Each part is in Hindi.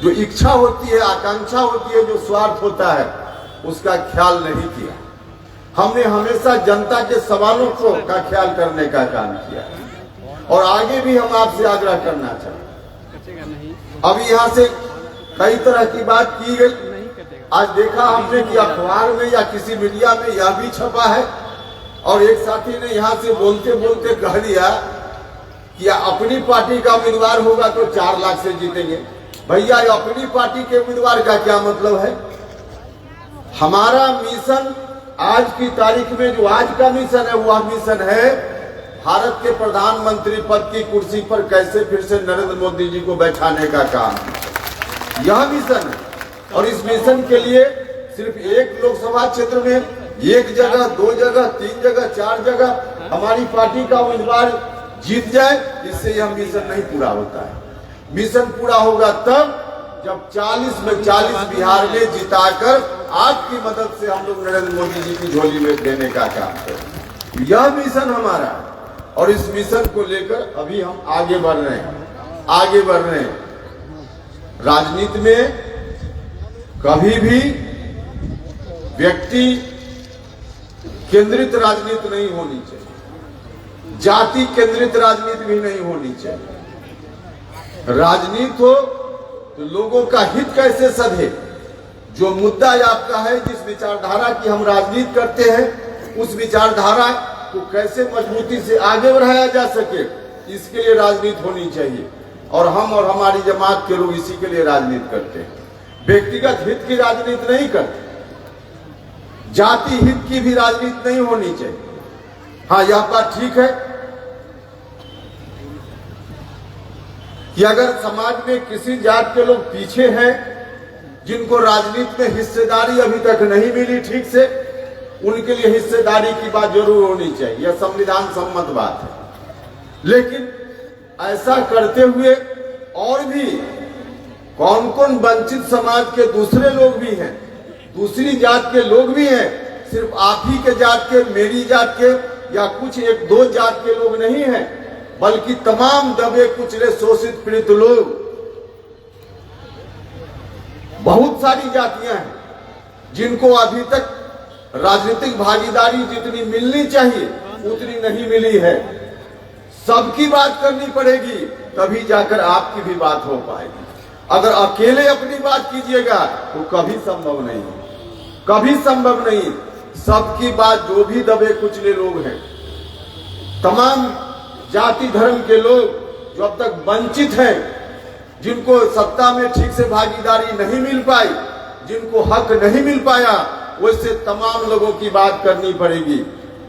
जो इच्छा होती है, आकांक्षा होती है, जो स्वार्थ होता है, उसका ख्याल नहीं किया। हमने हमेशा जनता के सवालों को का ख्याल करने का काम किया और आगे भी हम आपसे आग्रह करना चाहते हैं। अभी यहाँ से कई तरह की बात की गई। आज देखा हमने कि अखबार में या किसी मीडिया में यह भी छपा है और एक साथी ने यहाँ से बोलते बोलते कह दिया कि अपनी पार्टी का उम्मीदवार होगा तो 4 लाख से जीतेंगे। भैया, अपनी पार्टी के उम्मीदवार का क्या मतलब है? हमारा मिशन आज की तारीख में जो आज का मिशन है, वह मिशन है भारत के प्रधानमंत्री पद की कुर्सी पर कैसे फिर से नरेंद्र मोदी जी को बैठाने का काम। यह मिशन है और इस मिशन के लिए सिर्फ एक लोकसभा क्षेत्र में 1 जगह, 2 जगह, 3 जगह, 4 जगह हमारी पार्टी का उम्मीदवार जीत जाए, इससे यह मिशन नहीं पूरा होता है। मिशन पूरा होगा तब जब 40 में 40 बिहार में जिताकर आपकी मदद से हम लोग नरेंद्र मोदी जी की झोली में देने का काम करें। यह मिशन हमारा है और इस मिशन को लेकर अभी हम आगे बढ़ रहे हैं। राजनीति में कभी भी व्यक्ति केंद्रित राजनीति नहीं होनी चाहिए, जाति केंद्रित राजनीति भी नहीं होनी चाहिए। राजनीति हो तो लोगों का हित कैसे सधे, जो मुद्दा आपका है, जिस विचारधारा की हम राजनीति करते हैं, उस विचारधारा को कैसे मजबूती से आगे बढ़ाया जा सके, इसके लिए राजनीति होनी चाहिए। और हम और हमारी जमात के लोग इसी के लिए राजनीति करते हैं। व्यक्तिगत हित की राजनीति नहीं करते, जाति हित की भी राजनीति नहीं होनी चाहिए। हाँ, यह बात ठीक है कि अगर समाज में किसी जात के लोग पीछे हैं, जिनको राजनीति में हिस्सेदारी अभी तक नहीं मिली ठीक से, उनके लिए हिस्सेदारी की बात जरूर होनी चाहिए, यह संविधान सम्मत बात है। लेकिन ऐसा करते हुए और भी कौन कौन वंचित समाज के दूसरे लोग भी हैं, दूसरी जात के लोग भी हैं, सिर्फ आप ही के जात के, मेरी जात के या कुछ 1-2 जात के लोग नहीं हैं, बल्कि तमाम दबे कुचले शोषित पीड़ित लोग, बहुत सारी जातियां हैं जिनको अभी तक राजनीतिक भागीदारी जितनी मिलनी चाहिए उतनी नहीं मिली है। सबकी बात करनी पड़ेगी, तभी जाकर आपकी भी बात हो पाएगी। अगर अकेले अपनी बात कीजिएगा तो कभी संभव नहीं, कभी संभव नहीं। सबकी बात, जो भी दबे कुचले लोग हैं, तमाम जाति धर्म के लोग जो अब तक वंचित हैं, जिनको सत्ता में ठीक से भागीदारी नहीं मिल पाई, जिनको हक नहीं मिल पाया, वैसे तमाम लोगों की बात करनी पड़ेगी,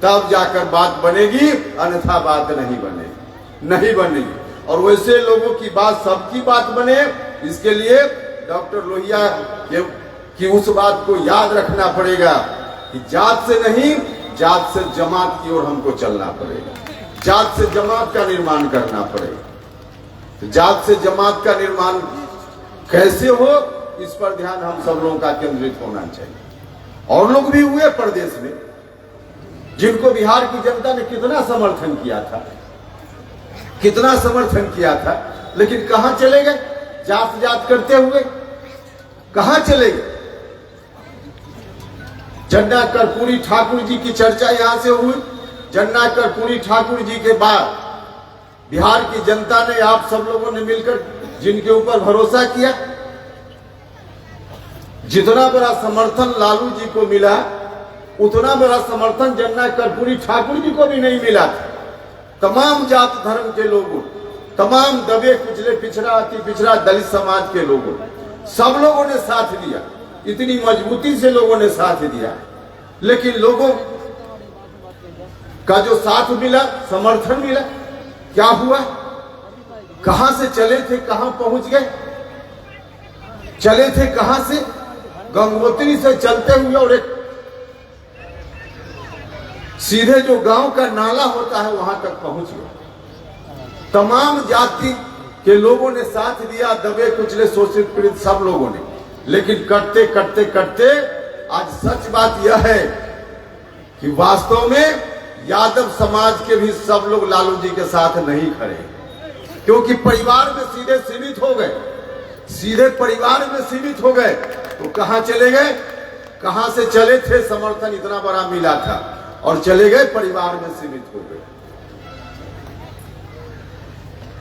तब जाकर बात बनेगी, अन्यथा बात नहीं बनेगी। और वैसे लोगों की बात, सबकी बात बने, इसके लिए डॉक्टर लोहिया की उस बात को याद रखना पड़ेगा कि जात से नहीं, जात से जमात की ओर हमको चलना पड़ेगा, जात से जमात का निर्माण करना पड़ेगा। तो जात से जमात का निर्माण कैसे हो, इस पर ध्यान हम सब लोगों का केंद्रित होना चाहिए। और लोग भी हुए प्रदेश में, जिनको बिहार की जनता ने कितना समर्थन किया था, लेकिन कहां चले गए? जात करते हुए कहां चले गए? जन्ना कर्पूरी ठाकुर जी की चर्चा यहां से हुई। जन्ना कर्पूरी ठाकुर जी के बाद बिहार की जनता ने, आप सब लोगों ने मिलकर जिनके ऊपर भरोसा किया, जितना बड़ा समर्थन लालू जी को मिला, उतना बड़ा समर्थन जन्ना कर्पूरी ठाकुर जी को भी नहीं मिला था। तमाम जात धर्म के लोगों, तमाम दबे कुचले, पिछड़ा, अति पिछड़ा, दलित समाज के लोगों, सब लोगों ने साथ दिया, इतनी मजबूती से लोगों ने साथ दिया। लेकिन लोगों का जो साथ मिला, समर्थन मिला, क्या हुआ? कहां से चले थे, कहां पहुंच गए? चले थे कहां से? गंगोत्री से चलते हुए और एक सीधे जो गांव का नाला होता है वहां तक पहुंच गए। तमाम जाति के लोगों ने साथ दिया, दबे कुचले शोषित पीड़ित सब लोगों ने। लेकिन करते करते करते आज सच बात यह है कि वास्तव में यादव समाज के भी सब लोग लालू जी के साथ नहीं खड़े, क्योंकि परिवार में सीधे सीमित हो गए। सीधे परिवार में सीमित हो गए। तो कहां चले गए? कहां से चले थे? समर्थन इतना बड़ा मिला था और चले गए परिवार में सीमित हो गए।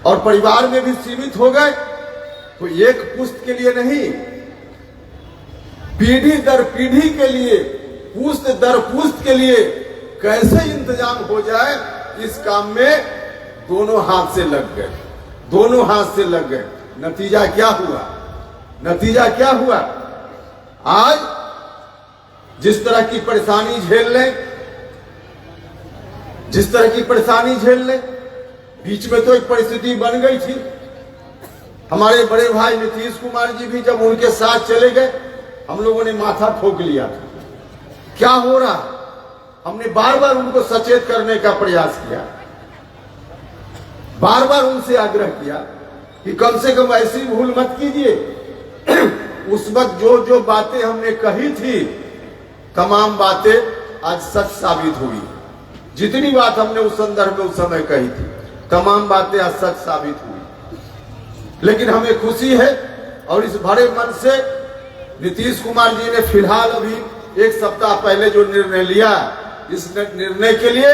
और परिवार में भी सीमित हो गए तो एक पुश्त के लिए नहीं, पीढ़ी दर पीढ़ी के लिए, पुश्त दर पुश्त के लिए कैसे इंतजाम हो जाए, इस काम में दोनों हाथ से लग गए, दोनों हाथ से लग गए। नतीजा क्या हुआ? नतीजा क्या हुआ? आज जिस तरह की परेशानी झेल लें, जिस तरह की परेशानी झेल लें, बीच में तो एक परिस्थिति बन गई थी। हमारे बड़े भाई नीतीश कुमार जी भी जब उनके साथ चले गए, हम लोगों ने माथा ठोक लिया था, क्या हो रहा। हमने बार बार उनको सचेत करने का प्रयास किया, बार बार उनसे आग्रह किया कि कम से कम ऐसी भूल मत कीजिए। उस वक्त जो जो बातें हमने कही थी, तमाम बातें आज सच साबित हुई। जितनी बात हमने उस संदर्भ में उस समय कही थी, तमाम बातें आज सच साबित हुई। लेकिन हमें खुशी है और इस बड़े मन से नीतीश कुमार जी ने फिलहाल अभी एक सप्ताह पहले जो निर्णय लिया, इस निर्णय के लिए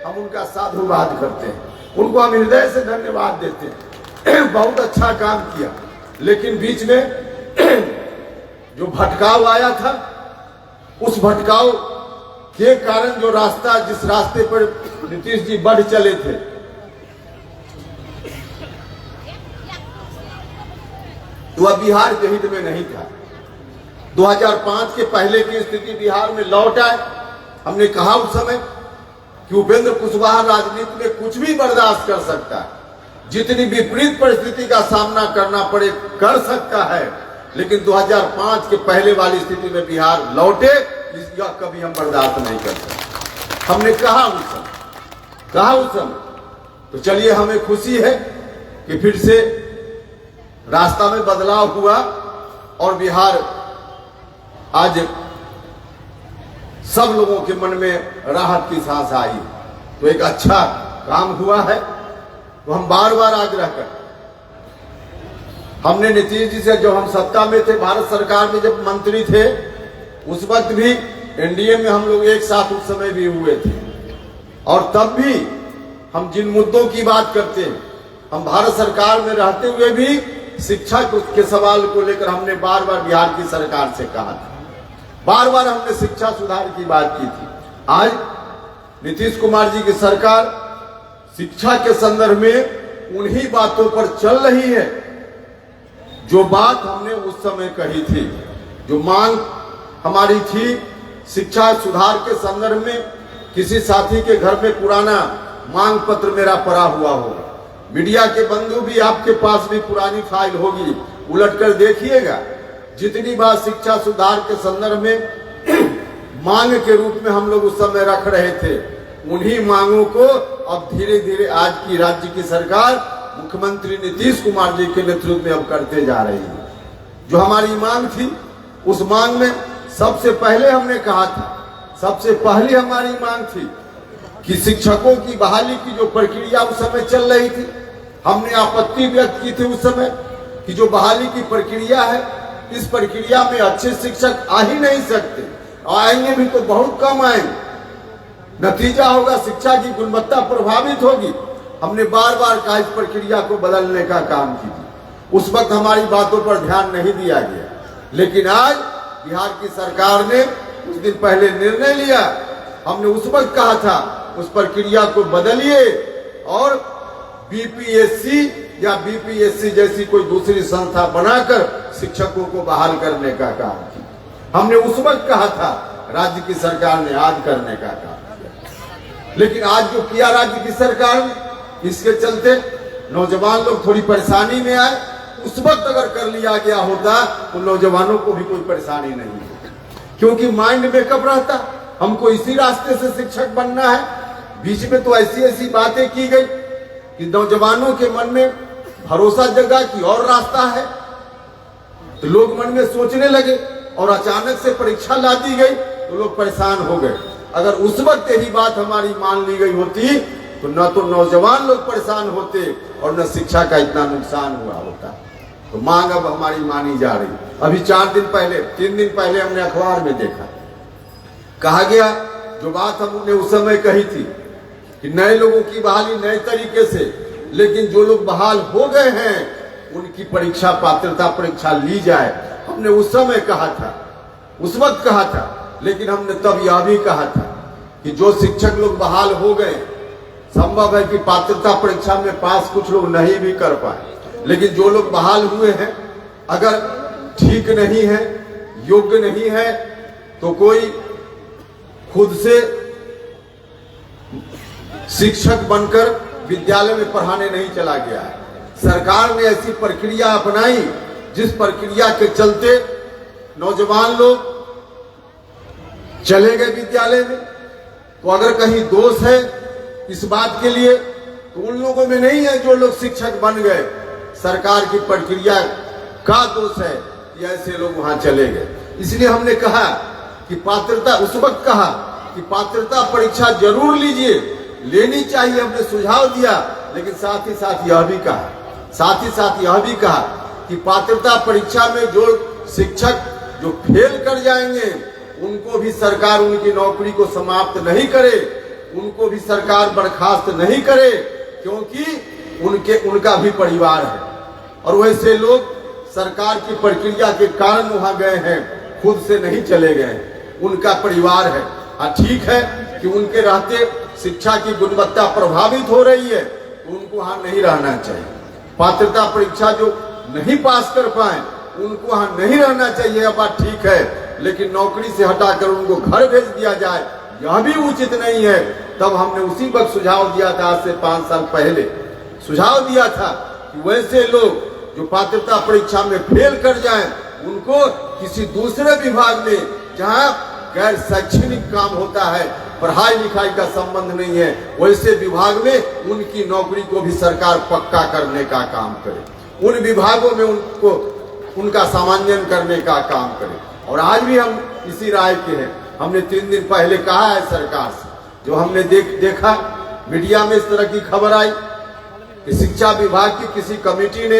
हम उनका साधुवाद करते हैं, उनको हम हृदय से धन्यवाद देते हैं। बहुत अच्छा काम किया। लेकिन बीच में जो भटकाव आया था, उस भटकाव के कारण जो रास्ता, जिस रास्ते पर नीतीश जी बढ़ चले थे, वह बिहार के हित में नहीं था। 2005 के पहले की स्थिति बिहार में लौट आए। हमने कहा उस समय कि उपेंद्र कुशवाहा राजनीति में कुछ भी बर्दाश्त कर सकता है, जितनी विपरीत परिस्थिति का सामना करना पड़े कर सकता है, लेकिन 2005 के पहले वाली स्थिति में बिहार लौटे, इसका कभी हम बर्दाश्त नहीं कर सकते। हमने कहा उस समय। तो चलिए, हमें खुशी है कि फिर से रास्ता में बदलाव हुआ और बिहार आज सब लोगों के मन में राहत की सांस आई। तो एक अच्छा काम हुआ है। तो हम बार बार आग्रह करते, हमने नीतीश जी से, जब हम सत्ता में थे, भारत सरकार में जब मंत्री थे, उस वक्त भी एनडीए में हम लोग एक साथ उस समय भी हुए थे, और तब भी हम जिन मुद्दों की बात करते हैं, हम भारत सरकार में रहते हुए भी शिक्षा के सवाल को लेकर हमने बार बार बिहार की सरकार से कहा था, बार बार हमने शिक्षा सुधार की बात की थी। आज नीतीश कुमार जी की सरकार शिक्षा के संदर्भ में उन्हीं बातों पर चल रही है जो बात हमने उस समय कही थी। जो मांग हमारी थी शिक्षा सुधार के संदर्भ में, किसी साथी के घर में पुराना मांग पत्र मेरा पड़ा हुआ होगा, मीडिया के बंधु भी, आपके पास भी पुरानी फाइल होगी, उलट कर देखिएगा। जितनी बार शिक्षा सुधार के संदर्भ में मांग के रूप में हम लोग उस समय रख रहे थे, उन्हीं मांगों को अब धीरे धीरे आज की राज्य की सरकार मुख्यमंत्री नीतीश कुमार जी के नेतृत्व में अब करते जा रही है। जो हमारी मांग थी, उस मांग में सबसे पहले हमने कहा था, सबसे पहली हमारी मांग थी कि शिक्षकों की बहाली की जो प्रक्रिया उस समय चल रही थी, हमने आपत्ति व्यक्त की थी उस समय कि जो बहाली की प्रक्रिया है, इस प्रक्रिया में अच्छे शिक्षक आ ही नहीं सकते, आएंगे भी तो बहुत कम आएंगे, नतीजा होगा शिक्षा की गुणवत्ता प्रभावित होगी। हमने बार बार कहा इस प्रक्रिया को बदलने का काम कीजिए। उस वक्त हमारी बातों पर ध्यान नहीं दिया गया, लेकिन आज बिहार की सरकार ने कुछ दिन पहले निर्णय लिया। हमने उस वक्त कहा था उस प्रक्रिया को बदलिए और बीपीएससी या बीपीएससी जैसी कोई दूसरी संस्था बनाकर शिक्षकों को बहाल करने का काम किया। हमने उस वक्त कहा था, राज्य की सरकार ने आज करने का काम किया। लेकिन आज जो किया राज्य की सरकार ने, इसके चलते नौजवान लोग थोड़ी परेशानी में आए। उस वक्त अगर कर लिया गया होता तो नौजवानों को भी कोई परेशानी नहीं होती, क्योंकि माइंड मेकअप रहता, हमको इसी रास्ते से शिक्षक बनना है। बीच में तो ऐसी ऐसी बातें की गई कि नौजवानों के मन में भरोसा जगा कि और रास्ता है, तो लोग मन में सोचने लगे और अचानक से परीक्षा ला दी गई तो लोग परेशान हो गए। अगर उस वक्त यही बात हमारी मान ली गई होती तो न तो नौजवान लोग परेशान होते और न शिक्षा का इतना नुकसान हुआ होता। तो मांग अब हमारी मानी जा रही। अभी 3 दिन पहले हमने अखबार में देखा, कहा गया जो बात हमने उस समय कही थी कि नए लोगों की बहाली नए तरीके से, लेकिन जो लोग बहाल हो गए हैं उनकी परीक्षा, पात्रता परीक्षा ली जाए। हमने उस समय कहा था, उस वक्त कहा था, लेकिन हमने तब यह भी कहा था कि जो शिक्षक लोग बहाल हो गए, संभव है कि पात्रता परीक्षा में पास कुछ लोग नहीं भी कर पाए, लेकिन जो लोग बहाल हुए हैं अगर ठीक नहीं है, योग्य नहीं है, तो कोई खुद से शिक्षक बनकर विद्यालय में पढ़ाने नहीं चला गया है। सरकार ने ऐसी प्रक्रिया अपनाई जिस प्रक्रिया के चलते नौजवान लोग चले गए विद्यालय में। तो अगर कहीं दोष है इस बात के लिए तो उन लोगों में नहीं है जो लोग शिक्षक बन गए, सरकार की प्रक्रिया का दोष है कि ऐसे लोग वहां चले गए। इसलिए हमने कहा कि पात्रता, उस वक्त कहा कि पात्रता परीक्षा जरूर लीजिए, लेनी चाहिए, हमने सुझाव दिया, लेकिन साथ ही साथ यह भी कहा कि पात्रता परीक्षा में जो शिक्षक जो फेल कर जाएंगे उनको भी सरकार उनकी नौकरी को समाप्त नहीं करे, उनको भी सरकार बर्खास्त नहीं करे, क्योंकि उनका भी परिवार है और वैसे लोग सरकार की प्रक्रिया के कारण वहां गए हैं, खुद से नहीं चले गए, उनका परिवार है। ठीक है कि उनके रहते शिक्षा की गुणवत्ता प्रभावित हो रही है, तो उनको वहां नहीं रहना चाहिए। पात्रता परीक्षा जो नहीं पास कर पाए उनको वहां नहीं रहना चाहिए, यह बात ठीक है, लेकिन नौकरी से हटाकर उनको घर भेज दिया जाए यह भी उचित नहीं है। तब हमने उसी वक्त सुझाव दिया था, आज से 5 साल पहले सुझाव दिया था कि वैसे लोग जो पात्रता परीक्षा में फेल कर जाएं उनको किसी दूसरे विभाग में, जहां गैर शैक्षणिक काम होता है, पढ़ाई लिखाई का संबंध नहीं है, वैसे विभाग में उनकी नौकरी को भी सरकार पक्का करने का काम करे, उन विभागों में उनका सामान्यन करने का काम करे। और आज भी हम इसी राय के हैं। हमने 3 दिन पहले कहा है सरकार से, जो हमने देखा मीडिया में इस तरह की खबर आई कि शिक्षा विभाग की किसी कमेटी ने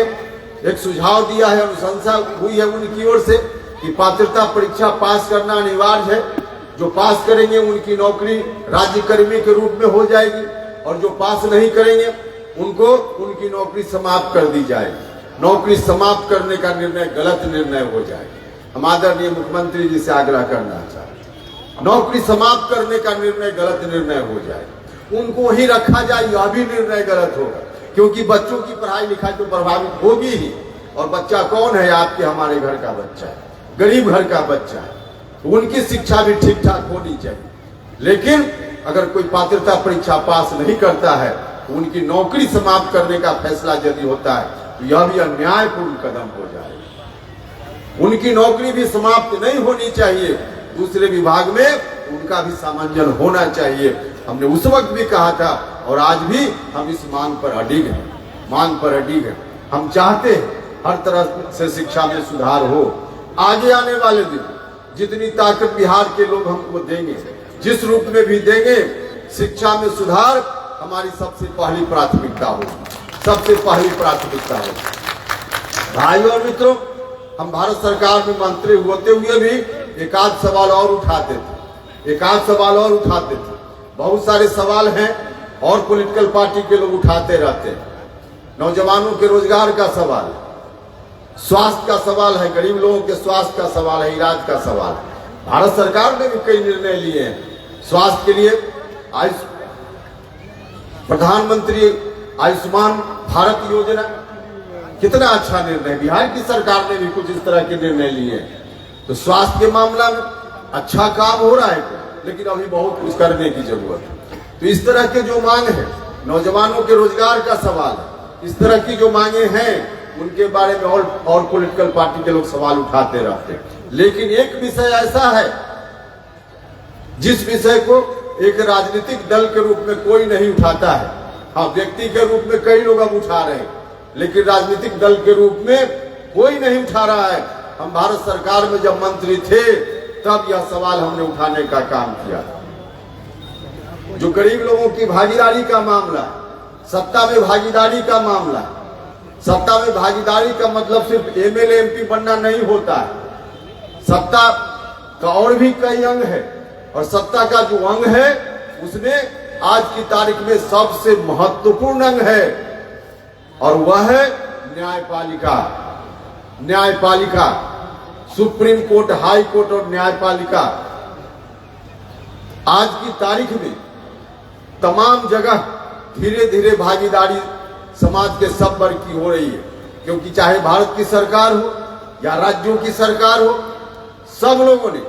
एक सुझाव दिया है, अनुशंसा हुई है उनकी ओर से कि पात्रता परीक्षा पास करना अनिवार्य है, जो पास करेंगे उनकी नौकरी राज्य कर्मी के रूप में हो जाएगी और जो पास नहीं करेंगे उनको उनकी नौकरी समाप्त कर दी जाएगी। नौकरी समाप्त करने का निर्णय गलत निर्णय हो जाएगा। हम आदरणीय मुख्यमंत्री जी से आग्रह करना चाहते हैं, नौकरी समाप्त करने का निर्णय गलत निर्णय हो जाए, उनको वहीं रखा जाए, यह भी निर्णय गलत होगा, क्योंकि बच्चों की पढ़ाई लिखाई तो प्रभावित होगी ही। और बच्चा कौन है? आपके हमारे घर का बच्चा है, गरीब घर का बच्चा है, उनकी शिक्षा भी ठीक ठाक होनी चाहिए। लेकिन अगर कोई पात्रता परीक्षा पास नहीं करता है तो उनकी नौकरी समाप्त करने का फैसला यदि होता है तो यह भी अन्यायपूर्ण कदम हो जाएगा। उनकी नौकरी भी समाप्त नहीं होनी चाहिए, दूसरे विभाग में उनका भी सामंजन होना चाहिए। हमने उस वक्त भी कहा था और आज भी हम इस मांग पर अडिग हैं। हम चाहते हैं हर तरह से शिक्षा में सुधार हो। आगे आने वाले दिन जितनी ताकत बिहार के लोग हमको देंगे, जिस रूप में भी देंगे, शिक्षा में सुधार हमारी सबसे पहली प्राथमिकता हो। भाइयों और मित्रों, हम भारत सरकार में मंत्री होते हुए भी एक आध सवाल और उठाते थे। बहुत सारे सवाल हैं और पॉलिटिकल पार्टी के लोग उठाते रहते हैं। नौजवानों के रोजगार का सवाल, स्वास्थ्य का सवाल है, गरीब लोगों के स्वास्थ्य का सवाल है, इलाज का सवाल है। भारत सरकार ने भी कई निर्णय लिए हैं स्वास्थ्य के लिए। प्रधानमंत्री आयुष्मान भारत योजना कितना अच्छा निर्णय, बिहार की सरकार ने भी कुछ इस तरह के निर्णय लिए हैं। तो स्वास्थ्य के मामला में अच्छा काम हो रहा है, लेकिन अभी बहुत कुछ करने की जरूरत है। तो इस तरह के जो मांग है, नौजवानों के रोजगार का सवाल है, इस तरह की जो मांगे हैं उनके बारे में और पॉलिटिकल पार्टी के लोग सवाल उठाते रहते हैं। लेकिन एक विषय ऐसा है जिस विषय को एक राजनीतिक दल के रूप में कोई नहीं उठाता है। हाँ, व्यक्ति के रूप में कई लोग अब उठा रहे हैं, लेकिन राजनीतिक दल के रूप में कोई नहीं उठा रहा है। हम भारत सरकार में जब मंत्री थे तब यह सवाल हमने उठाने का काम किया। जो गरीब लोगों की भागीदारी का मामला, सत्ता में भागीदारी का मामला, सत्ता में भागीदारी का मतलब सिर्फ एमएलए एमपी बनना नहीं होता है। सत्ता का और भी कई अंग है, और सत्ता का जो अंग है उसमें आज की तारीख में सबसे महत्वपूर्ण अंग है, और वह है न्यायपालिका। न्यायपालिका, सुप्रीम कोर्ट, हाई कोर्ट और न्यायपालिका आज की तारीख में तमाम जगह धीरे धीरे भागीदारी समाज के सब वर्ग की हो रही है, क्योंकि चाहे भारत की सरकार हो या राज्यों की सरकार हो, सब लोगों ने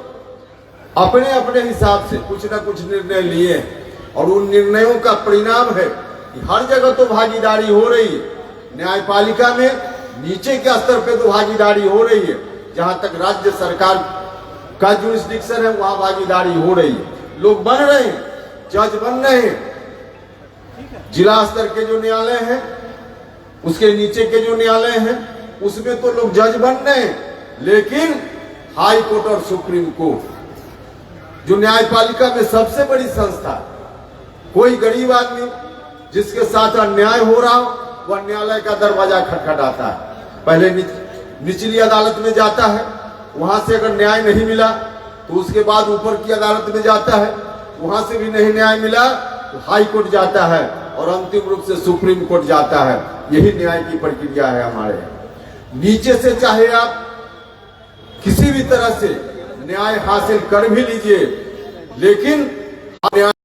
अपने अपने हिसाब से कुछ न कुछ निर्णय लिए हैं, और उन निर्णयों का परिणाम है कि हर जगह तो भागीदारी हो रही है। न्यायपालिका में नीचे के स्तर पे तो भागीदारी हो रही है, जहां तक राज्य सरकार का जुरिस्डिक्शन है वहां भागीदारी हो रही है, लोग बन रहे हैं, जज बन रहे हैं। जिला स्तर के जो न्यायालय हैं, उसके नीचे के जो न्यायालय हैं, उसमें तो लोग जज बन रहे हैं, लेकिन हाई कोर्ट और सुप्रीम कोर्ट जो न्यायपालिका में सबसे बड़ी संस्था, कोई गरीब आदमी जिसके साथ अन्याय हो रहा हो वह न्यायालय का दरवाजा खटखटाता है। पहले निचली अदालत में जाता है, वहां से अगर न्याय नहीं मिला तो उसके बाद ऊपर की अदालत में जाता है, वहां से भी नहीं न्याय मिला तो हाई कोर्ट जाता है, और अंतिम रूप से सुप्रीम कोर्ट जाता है। यही न्याय की प्रक्रिया है हमारे यहाँ। नीचे से चाहे आप किसी भी तरह से न्याय हासिल कर भी लीजिए, लेकिन